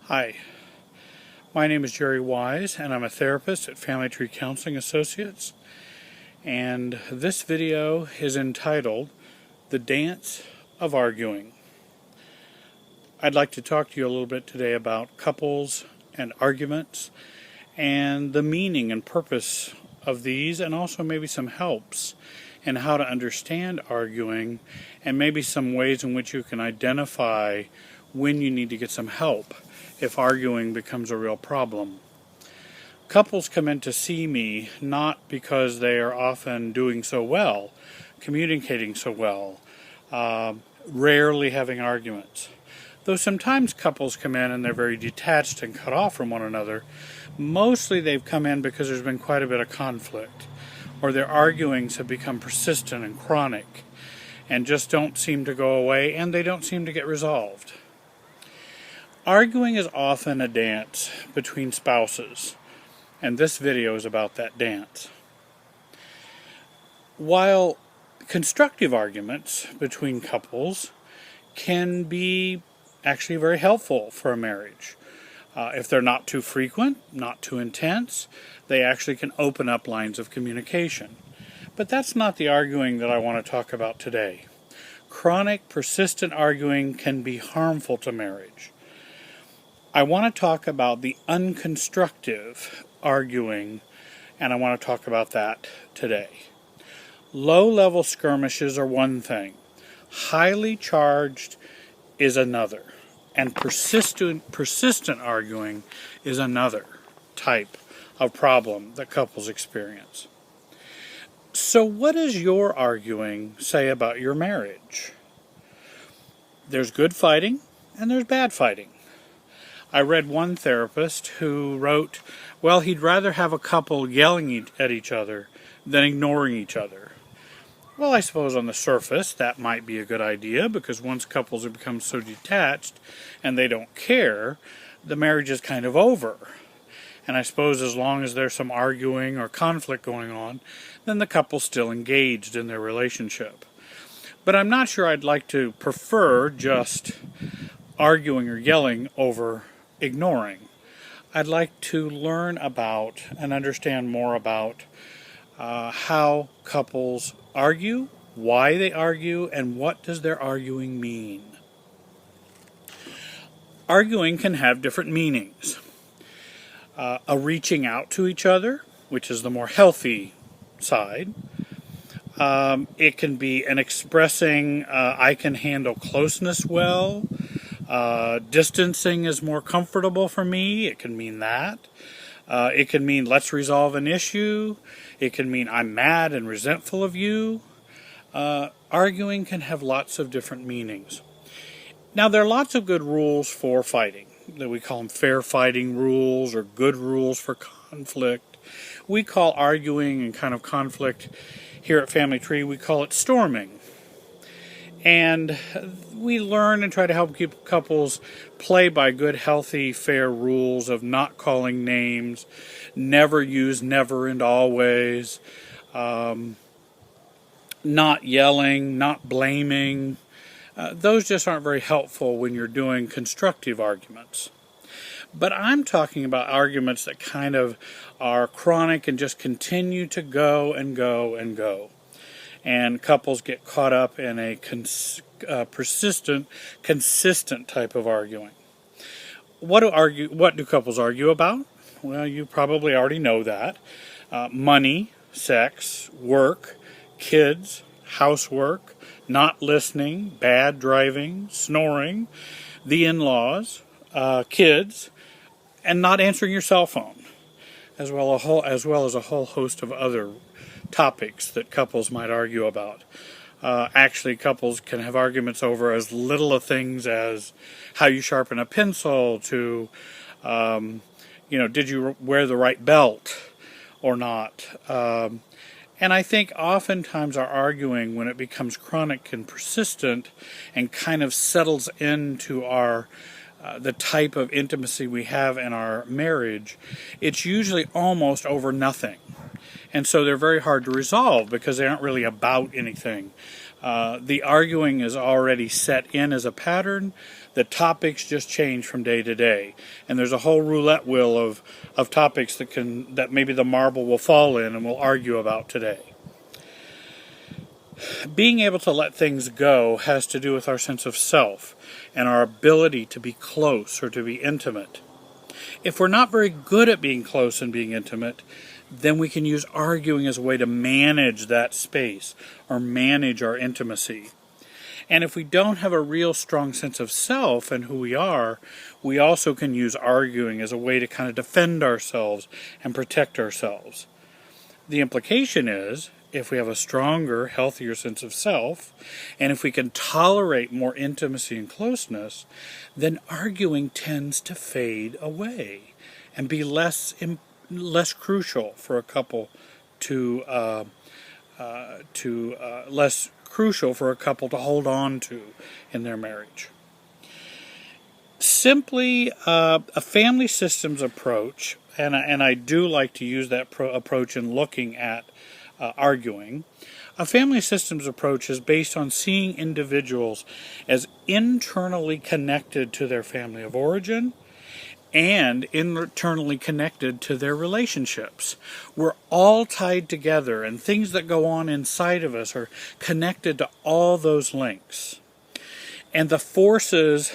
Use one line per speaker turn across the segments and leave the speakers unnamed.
Hi, my name is Jerry Wise and I'm a therapist at Family Tree Counseling Associates, and this video is entitled The Dance of Arguing. I'd like to talk to you a little bit today about couples and arguments and the meaning and purpose of these, and also maybe some helps in how to understand arguing and maybe some ways in which you can identify when you need to get some help if arguing becomes a real problem. Couples come in to see me not because they are often doing so well, communicating so well, rarely having arguments. Though sometimes couples come in and they're very detached and cut off from one another, mostly they've come in because there's been quite a bit of conflict, or their arguings have become persistent and chronic and just don't seem to go away, and they don't seem to get resolved. Arguing is often a dance between spouses, and this video is about that dance. While constructive arguments between couples can be actually very helpful for a marriage, if they're not too frequent, not too intense, they actually can open up lines of communication. But that's not the arguing that I want to talk about today. Chronic, persistent arguing can be harmful to marriage. I want to talk about the unconstructive arguing, and I want to talk about that today. Low-level skirmishes are one thing. Highly charged is another. And persistent arguing is another type of problem that couples experience. So what does your arguing say about your marriage? There's good fighting and there's bad fighting. I read one therapist who wrote, well, he'd rather have a couple yelling at each other than ignoring each other. Well, I suppose on the surface that might be a good idea, because once couples have become so detached and they don't care, the marriage is kind of over. And I suppose as long as there's some arguing or conflict going on, then the couple's still engaged in their relationship. But I'm not sure I'd like to prefer just arguing or yelling over ignoring. I'd like to learn about and understand more about how couples argue, why they argue, and what does their arguing mean. Arguing can have different meanings. A reaching out to each other, which is the more healthy side. It can be an expressing, I can handle closeness well. Distancing is more comfortable for me. It can mean that. It can mean let's resolve an issue. It can mean I'm mad and resentful of you. Arguing can have lots of different meanings. Now, there are lots of good rules for fighting. We call them fair fighting rules or good rules for conflict. We call arguing and kind of conflict here at Family Tree, we call it storming. And we learn and try to help keep couples play by good, healthy, fair rules of not calling names, never use never and always, not yelling, not blaming. Those just aren't very helpful when you're doing constructive arguments. But I'm talking about arguments that kind of are chronic and just continue to go and go and go. And couples get caught up in a persistent, consistent type of arguing. What do couples argue about? Well, you probably already know that. Money, sex, work, kids, housework, not listening, bad driving, snoring, the in-laws, kids, and not answering your cell phone, as well as a whole host of other topics that couples might argue about. Actually, couples can have arguments over as little of things as how you sharpen a pencil to, did you wear the right belt or not? And I think oftentimes our arguing, when it becomes chronic and persistent and kind of settles into our the type of intimacy we have in our marriage, it's usually almost over nothing. And so they're very hard to resolve because they aren't really about anything. The arguing is already set in as a pattern. The topics just change from day to day. And there's a whole roulette wheel of topics that maybe the marble will fall in and we'll argue about today. Being able to let things go has to do with our sense of self and our ability to be close or to be intimate. If we're not very good at being close and being intimate, then we can use arguing as a way to manage that space or manage our intimacy. And if we don't have a real strong sense of self and who we are, we also can use arguing as a way to kind of defend ourselves and protect ourselves. The implication is, if we have a stronger, healthier sense of self, and if we can tolerate more intimacy and closeness, then arguing tends to fade away and be less crucial for a couple less crucial for a couple to hold on to in their marriage. Simply a family systems approach, and I do like to use that approach in looking at arguing. A family systems approach is based on seeing individuals as internally connected to their family of origin and internally connected to their relationships. We're all tied together, and things that go on inside of us are connected to all those links. And the forces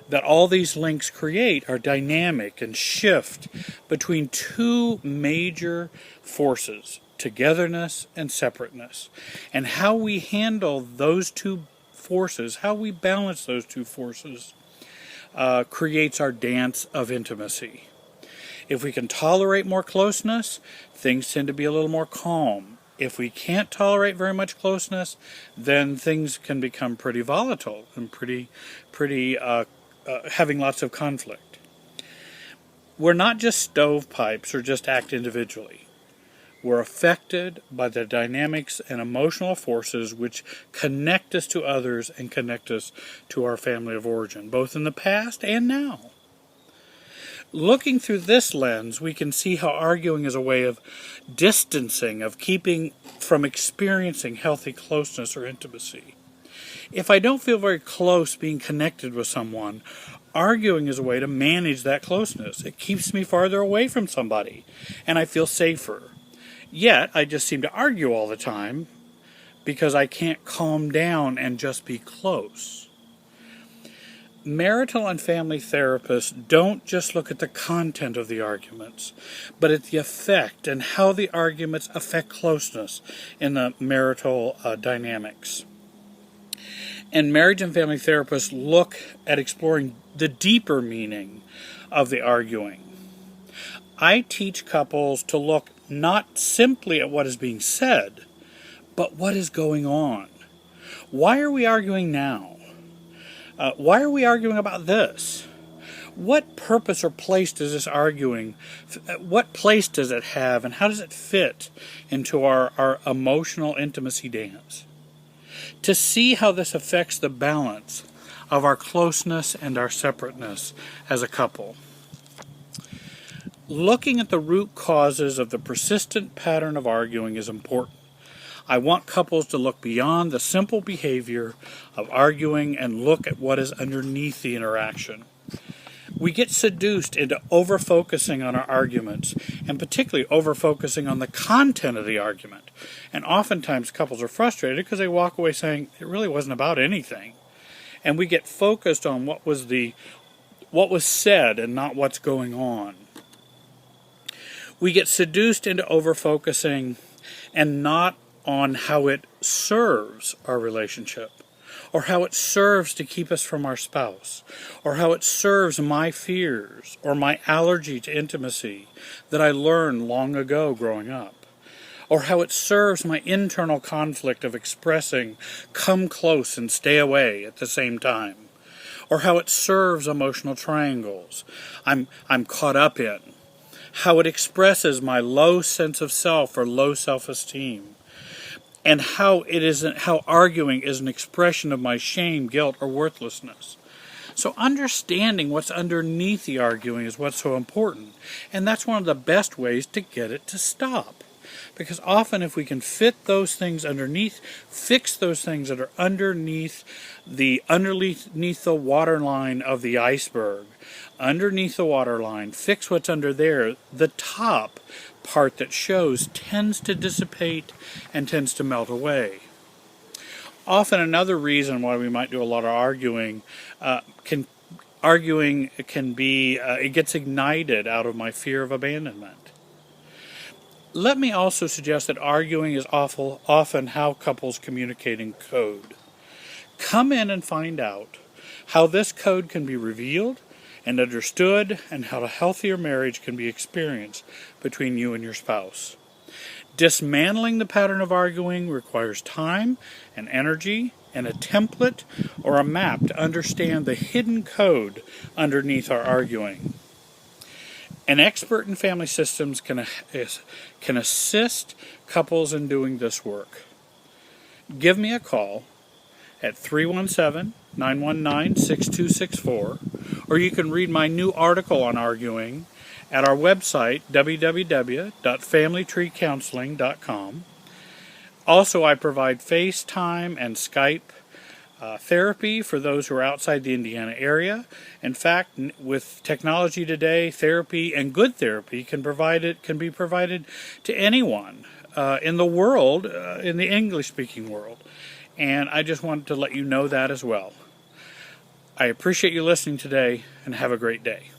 that all these links create are dynamic and shift between two major forces, togetherness and separateness. And how we handle those two forces, how we balance those two forces, creates our dance of intimacy. If we can tolerate more closeness, things tend to be a little more calm. If we can't tolerate very much closeness, then things can become pretty volatile and pretty having lots of conflict. We're not just stovepipes or just act individually. We're affected by the dynamics and emotional forces which connect us to others and connect us to our family of origin, both in the past and now. Looking through this lens, we can see how arguing is a way of distancing, of keeping from experiencing healthy closeness or intimacy. If I don't feel very close being connected with someone, arguing is a way to manage that closeness. It keeps me farther away from somebody, and I feel safer. Yet, I just seem to argue all the time because I can't calm down and just be close. Marital and family therapists don't just look at the content of the arguments, but at the effect and how the arguments affect closeness in the marital dynamics. And marriage and family therapists look at exploring the deeper meaning of the arguing. I teach couples to look not simply at what is being said, but what is going on. Why are we arguing now? Why are we arguing about this? What purpose or place does this arguing, what place does it have, and how does it fit into our emotional intimacy dance? To see how this affects the balance of our closeness and our separateness as a couple. Looking at the root causes of the persistent pattern of arguing is important. I want couples to look beyond the simple behavior of arguing and look at what is underneath the interaction. We get seduced into over-focusing on our arguments, and particularly over-focusing on the content of the argument. And oftentimes couples are frustrated because they walk away saying, it really wasn't about anything. And we get focused on what was said and not what's going on. We get seduced into over-focusing and not on how it serves our relationship, or how it serves to keep us from our spouse, or how it serves my fears or my allergy to intimacy that I learned long ago growing up, or how it serves my internal conflict of expressing come close and stay away at the same time, or how it serves emotional triangles I'm caught up in, how it expresses my low sense of self or low self-esteem, and how arguing is an expression of my shame, guilt, or worthlessness. So understanding what's underneath the arguing is what's so important, and that's one of the best ways to get it to stop. because often if we can fit those things underneath, fix those things that are underneath the waterline of the iceberg, underneath the waterline, fix what's under there, the top part that shows tends to dissipate and tends to melt away. Often another reason why we might do a lot of arguing can be it gets ignited out of my fear of abandonment. Let me also suggest that arguing is often how couples communicate in code. Come in and find out how this code can be revealed and understood, and how a healthier marriage can be experienced between you and your spouse. Dismantling the pattern of arguing requires time and energy and a template or a map to understand the hidden code underneath our arguing. An expert in family systems can assist couples in doing this work. Give me a call at 317-919-6264, or you can read my new article on arguing at our website, www.familytreecounseling.com. Also, I provide FaceTime and Skype therapy for those who are outside the Indiana area. In fact, with technology today, therapy and good therapy can be provided to anyone in the world, in the English-speaking world. And I just wanted to let you know that as well. I appreciate you listening today, and have a great day.